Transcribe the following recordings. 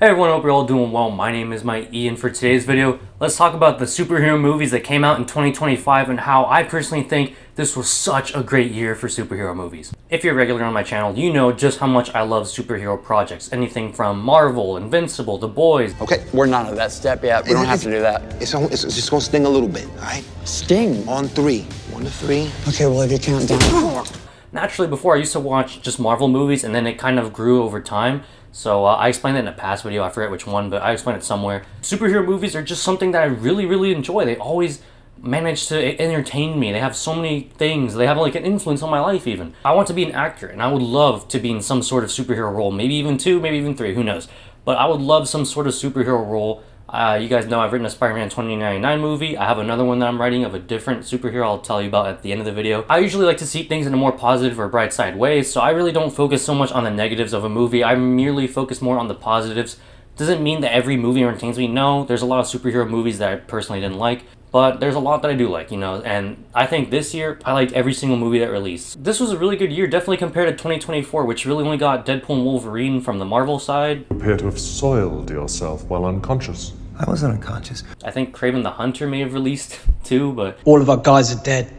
Hey everyone, hope you're all doing well. My name is Mike E, and for today's video, let's talk about the superhero movies that came out in 2025 and how I personally think this was such a great year for superhero movies. If you're a regular on my channel, you know just how much I love superhero projects. Anything from Marvel, Invincible, The Boys. Okay, we're not at that step yet. We don't have to do that. It's just gonna sting a little bit, all right? Sting? On three. 1 to 3. Okay, well, if you count down. Naturally, before I used to watch just Marvel movies, and then it kind of grew over time. So I explained it in a past video, I forget which one, but I explained it somewhere. Superhero movies are just something that I really enjoy. They always manage to entertain me. They have so many things. They have like an influence on my life even. I want to be an actor, and I would love to be in some sort of superhero role. Maybe even 2, maybe even 3, who knows. But I would love some sort of superhero role. You guys know I've written a Spider-Man 2099 movie. I have another one that I'm writing of a different superhero I'll tell you about at the end of the video. I usually like to see things in a more positive or bright side way, so I really don't focus so much on the negatives of a movie. I merely focus more on the positives. Doesn't mean that every movie entertains me. No, there's a lot of superhero movies that I personally didn't like, but there's a lot that I do like, you know, and I think this year I liked every single movie that released. This was a really good year, definitely compared to 2024, which really only got Deadpool and Wolverine from the Marvel side. You appear to have soiled yourself while unconscious. I wasn't unconscious. I think Kraven the Hunter may have released too, but All of our guys are dead.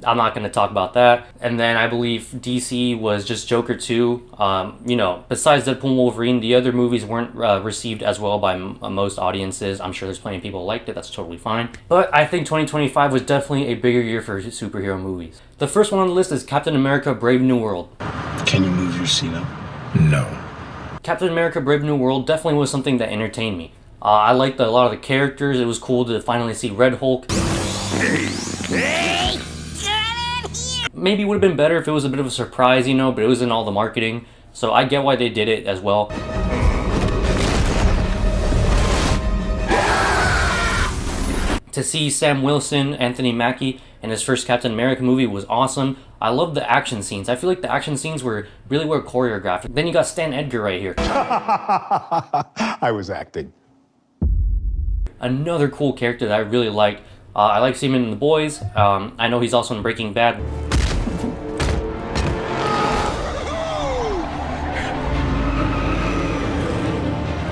I'm not going to talk about that. And then I believe DC was just Joker 2. You know, besides Deadpool and Wolverine, the other movies weren't received as well by most audiences. I'm sure there's plenty of people who liked it. That's totally fine. But I think 2025 was definitely a bigger year for superhero movies. The first one on the list is Captain America Brave New World. Can you move your seat up? No. Captain America Brave New World definitely was something that entertained me. I liked a lot of the characters. It was cool to finally see Red Hulk. Maybe it would have been better if it was a bit of a surprise, you know, but it was in all the marketing. So I get why they did it as well. To see Sam Wilson, Anthony Mackie, in his first Captain America movie was awesome. I love the action scenes. I feel like the action scenes were really well choreographed. Then you got Stan Edgar right here. I was acting. Another cool character that I really liked. I like seeing him in The Boys. I know he's also in Breaking Bad.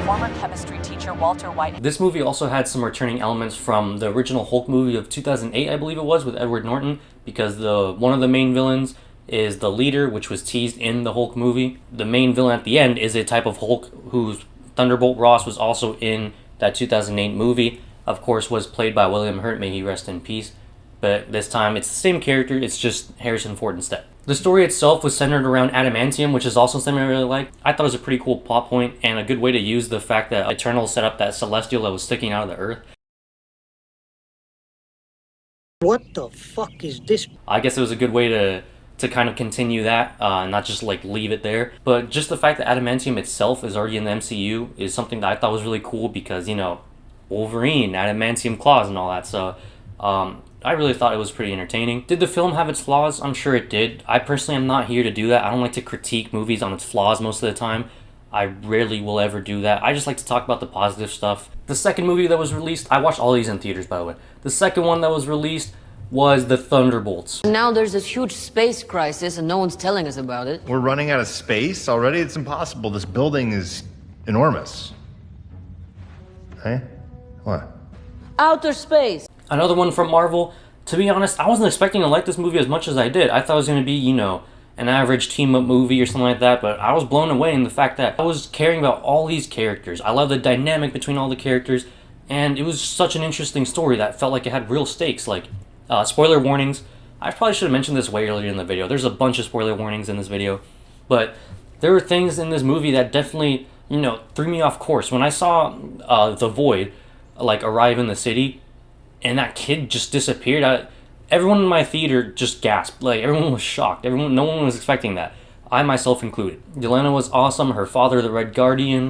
Former chemistry teacher Walter White. This movie also had some returning elements from the original Hulk movie of 2008, I believe it was, with Edward Norton, because one of the main villains is the leader, which was teased in the Hulk movie. The main villain at the end is a type of Hulk whose Thunderbolt Ross was also in that 2008 movie. Of course, was played by William Hurt, may he rest in peace. But this time, it's the same character, it's just Harrison Ford instead. The story itself was centered around adamantium, which is also something I really liked. I thought it was a pretty cool plot point, and a good way to use the fact that Eternal set up that Celestial that was sticking out of the earth. What the fuck is this? I guess it was a good way to kind of continue that, not just like leave it there. But just the fact that adamantium itself is already in the MCU is something that I thought was really cool because, you know, Wolverine, adamantium claws and all that, so I really thought it was pretty entertaining. Did the film have its flaws? I'm sure it did. I personally am not here to do that. I don't like to critique movies on its flaws most of the time. I rarely will ever do that. I just like to talk about the positive stuff. The second movie that was released, I watched all these in theaters by the way. The second one that was released was the Thunderbolts. Now there's this huge space crisis and no one's telling us about it. We're running out of space already? It's impossible. This building is enormous. Hey? What? Outer space. Another one from Marvel. To be honest, I wasn't expecting to like this movie as much as I did. I thought it was going to be, you know, an average team-up movie or something like that, but I was blown away in the fact that I was caring about all these characters. I love the dynamic between all the characters, and it was such an interesting story that felt like it had real stakes. Like, spoiler warnings. I probably should have mentioned this way earlier in the video. There's a bunch of spoiler warnings in this video, but there were things in this movie that definitely, you know, threw me off course. When I saw the Void, like, arrive in the city, and that kid just disappeared, everyone in my theater just gasped. Like, everyone was shocked. No one was expecting that. I myself included. Yelena was awesome. Her father, the Red Guardian.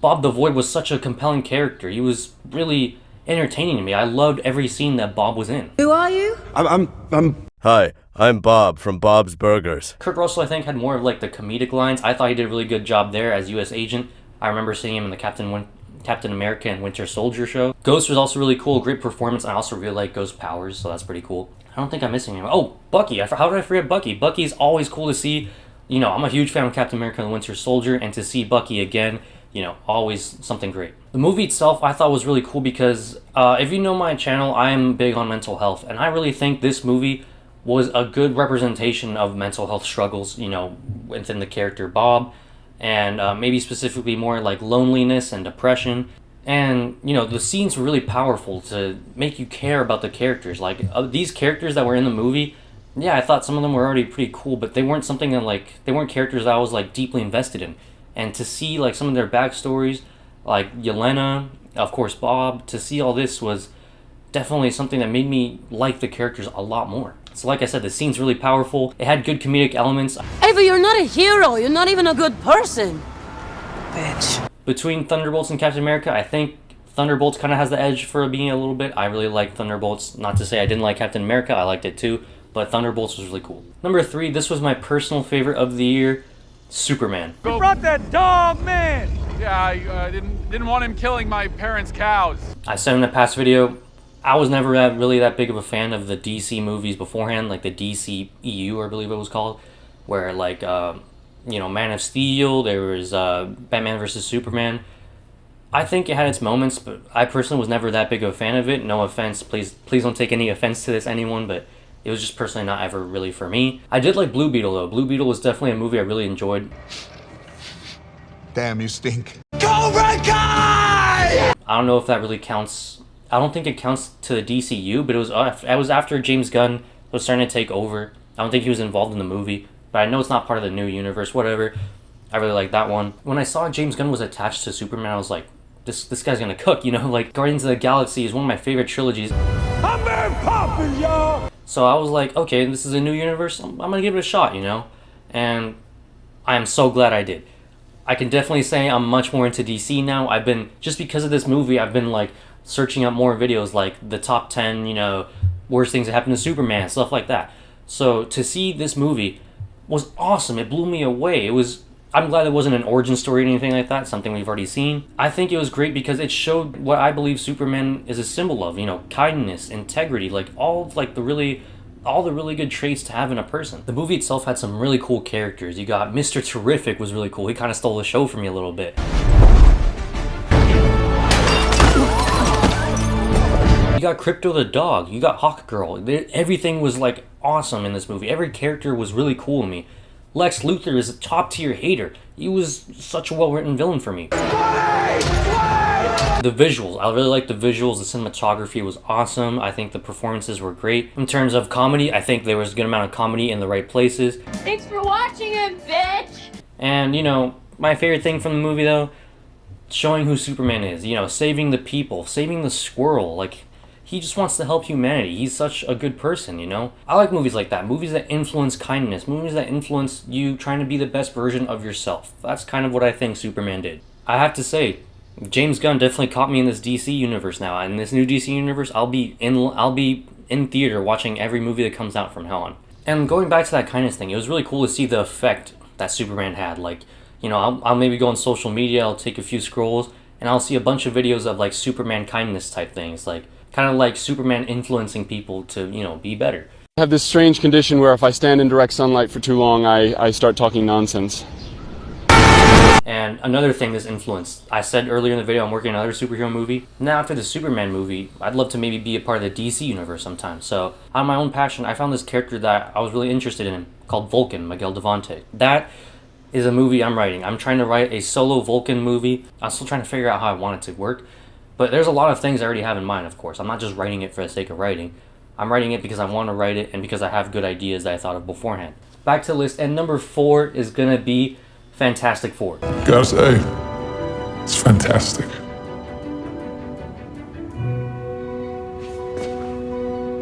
Bob the Void was such a compelling character. He was really entertaining to me. I loved every scene that Bob was in. Who are you? Hi, I'm Bob from Bob's Burgers. Kurt Russell, I think, had more of like the comedic lines. I thought he did a really good job there as U.S. agent. I remember seeing him in the Captain America and Winter Soldier show. Ghost was also really cool, great performance. I also really like Ghost's powers, so that's pretty cool. I don't think I'm missing anyone. Oh, Bucky. How did I forget Bucky? Bucky's always cool to see. You know, I'm a huge fan of Captain America and the Winter Soldier, and to see Bucky again, you know, always something great. The movie itself I thought was really cool because if you know my channel, I am big on mental health, and I really think this movie was a good representation of mental health struggles, you know, within the character Bob, and maybe specifically more like loneliness and depression. And, you know, the scenes were really powerful to make you care about the characters. Like, these characters that were in the movie, yeah, I thought some of them were already pretty cool, but they weren't something that, like, they weren't characters that I was, like, deeply invested in. And to see, like, some of their backstories, like Yelena, of course Bob, to see all this was definitely something that made me like the characters a lot more. So like I said, the scene's really powerful. It had good comedic elements. Ava, you're not a hero. You're not even a good person. Bitch. Between Thunderbolts and Captain America, I think Thunderbolts kind of has the edge for being a little bit. I really like Thunderbolts. Not to say I didn't like Captain America, I liked it too, but Thunderbolts was really cool. Number 3, this was my personal favorite of the year, Superman. You brought that dog, man! Yeah, I didn't want him killing my parents' cows. I said in a past video, I was never really that big of a fan of the DC movies beforehand, like the DC EU, I believe it was called, where like, you know, Man of Steel, there was Batman vs. Superman. I think it had its moments, but I personally was never that big of a fan of it. No offense, please don't take any offense to this, anyone, but it was just personally not ever really for me. I did like Blue Beetle though. Blue Beetle was definitely a movie I really enjoyed. Damn, you stink. Cobra Kai! I don't know if that really counts. I don't think it counts to the DCU, but it was after James Gunn was starting to take over. I don't think he was involved in the movie, but I know it's not part of the new universe, whatever. I really like that one. When I saw James Gunn was attached to Superman, I was like, this guy's gonna cook, you know? Like, Guardians of the Galaxy is one of my favorite trilogies. I'm Mary Poppins, y'all! So I was like, okay, this is a new universe, I'm gonna give it a shot, you know? And I am so glad I did. I can definitely say I'm much more into DC now. Just because of this movie, I've been like searching up more videos like the top 10, you know, worst things that happened to Superman, stuff like that. So to see this movie was awesome. It blew me away. I'm glad it wasn't an origin story or anything like that, something we've already seen. I think it was great because it showed what I believe Superman is a symbol of, you know, kindness, integrity, like all the really good traits to have in a person. The movie itself had some really cool characters. You got Mr. Terrific was really cool. He kind of stole the show from me a little bit. You got Crypto the dog. You got Hawk Girl. Everything was like awesome in this movie. Every character was really cool to me. Lex Luthor is a top tier hater. He was such a well written villain for me. The visuals, I really liked the visuals. The cinematography was awesome. I think the performances were great. In terms of comedy, I think there was a good amount of comedy in the right places. Thanks for watching it, bitch! And, you know, my favorite thing from the movie though, showing who Superman is. You know, saving the people, saving the squirrel. Like, he just wants to help humanity. He's such a good person, you know? I like movies like that. Movies that influence kindness. Movies that influence you trying to be the best version of yourself. That's kind of what I think Superman did. I have to say, James Gunn definitely caught me in this DC universe now. In this new DC universe, I'll be in theater watching every movie that comes out from now on. And going back to that kindness thing, it was really cool to see the effect that Superman had. Like, you know, I'll maybe go on social media, I'll take a few scrolls, and I'll see a bunch of videos of like Superman kindness type things. Like, kind of like Superman influencing people to, you know, be better. I have this strange condition where if I stand in direct sunlight for too long, I start talking nonsense. And another thing this influenced, I said earlier in the video I'm working on another superhero movie. Now after the Superman movie, I'd love to maybe be a part of the DC universe sometime. So on my own passion, I found this character that I was really interested in called Vulcan, Miguel Devante. That is a movie I'm writing. I'm trying to write a solo Vulcan movie. I'm still trying to figure out how I want it to work. But there's a lot of things I already have in mind, of course. I'm not just writing it for the sake of writing. I'm writing it because I want to write it and because I have good ideas that I thought of beforehand. Back to the list, and number 4 is going to be Fantastic Four. Gotta say, it's fantastic.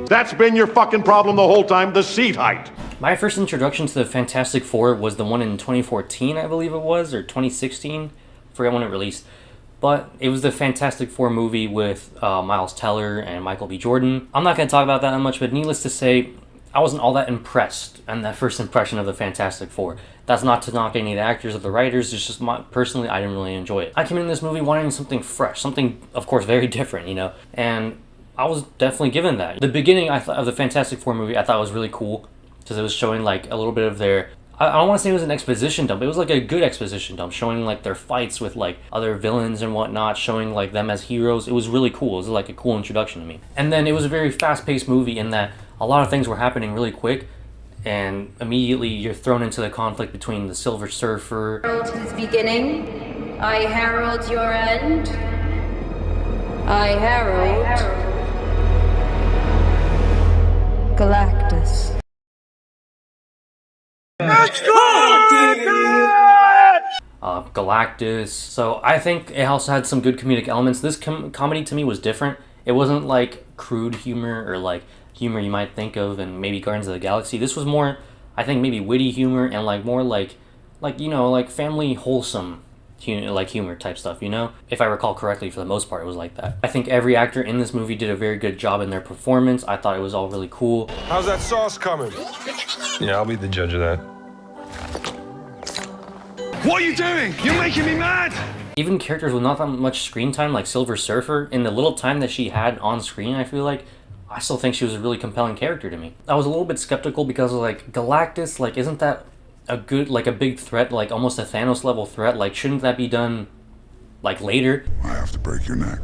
That's been your fucking problem the whole time, the seat height. My first introduction to the Fantastic Four was the one in 2014, I believe it was, or 2016. Forget when it released. But it was the Fantastic Four movie with Miles Teller and Michael B. Jordan. I'm not going to talk about that much, but needless to say, I wasn't all that impressed in that first impression of the Fantastic Four. That's not to knock any of the actors or the writers, it's just personally, I didn't really enjoy it. I came into this movie wanting something fresh, something, of course, very different, you know? And I was definitely given that. The beginning of the Fantastic Four movie I thought was really cool because it was showing like a little bit of their, I don't want to say it was an exposition dump, it was like a good exposition dump, showing like their fights with like other villains and whatnot, showing like them as heroes. It was really cool. It was like a cool introduction to me. And then it was a very fast-paced movie in that a lot of things were happening really quick, and immediately you're thrown into the conflict between the Silver Surfer. Herald his beginning, I herald your end. I herald Galactus. Galactus. So I think it also had some good comedic elements. This comedy to me was different. It wasn't like crude humor or like humor you might think of in maybe Guardians of the Galaxy. This was more, I think, maybe witty humor and like more like you know, like family wholesome humor type stuff, you know? If I recall correctly, for the most part, it was like that. I think every actor in this movie did a very good job in their performance. I thought it was all really cool. How's that sauce coming? Yeah, I'll be the judge of that. What are you doing? You're making me mad! Even characters with not that much screen time, like Silver Surfer, in the little time that she had on screen, I feel like, I still think she was a really compelling character to me. I was a little bit skeptical because of like, Galactus, like, isn't that a good, like a big threat, like almost a Thanos level threat? Like, shouldn't that be done like later? I have to break your neck.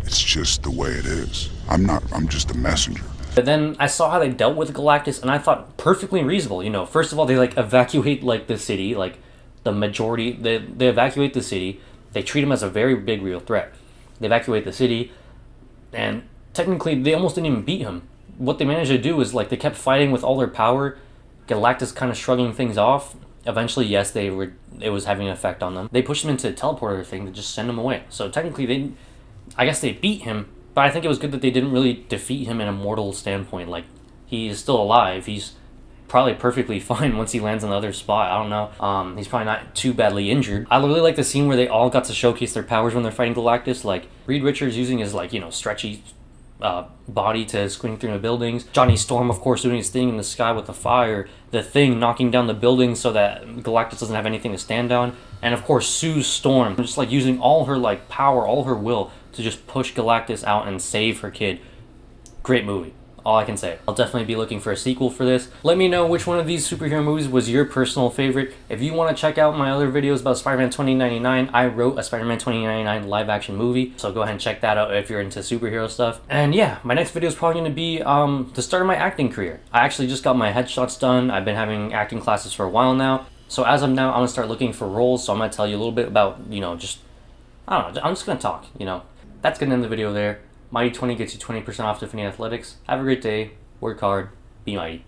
It's just the way it is. I'm just a messenger. But then I saw how they dealt with Galactus, and I thought perfectly reasonable. You know, first of all, they like evacuate like the city, like the majority, they evacuate the city. They treat him as a very big real threat. They evacuate the city, and technically they almost didn't even beat him. What they managed to do is like they kept fighting with all their power. Galactus kind of shrugging things off. Eventually, yes, it was having an effect on them. They pushed him into a teleporter thing to just send him away. So technically, I guess they beat him, but I think it was good that they didn't really defeat him in a mortal standpoint. Like, he is still alive. He's probably perfectly fine once he lands on the other spot. I don't know. He's probably not too badly injured. I really like the scene where they all got to showcase their powers when they're fighting Galactus. Like, Reed Richards using his, like, you know, stretchy body to swing through the buildings. Johnny Storm, of course, doing his thing in the sky with the fire. The Thing knocking down the buildings so that Galactus doesn't have anything to stand on. And of course, Sue Storm, just like using all her like power, all her will to just push Galactus out and save her kid. Great movie. All I can say. I'll definitely be looking for a sequel for this. Let me know which one of these superhero movies was your personal favorite. If you want to check out my other videos about Spider-Man 2099, I wrote a Spider-Man 2099 live action movie, so go ahead and check that out if you're into superhero stuff. And yeah, my next video is probably going to be the start of my acting career. I actually just got my headshots done. I've been having acting classes for a while now. So as of now, I'm going to start looking for roles, so I'm going to tell you a little bit about, you know, just, I don't know, I'm just going to talk, you know. That's going to end the video there. Mighty 20 gets you 20% off Tiffany Athletics. Have a great day. Work hard. Be mighty.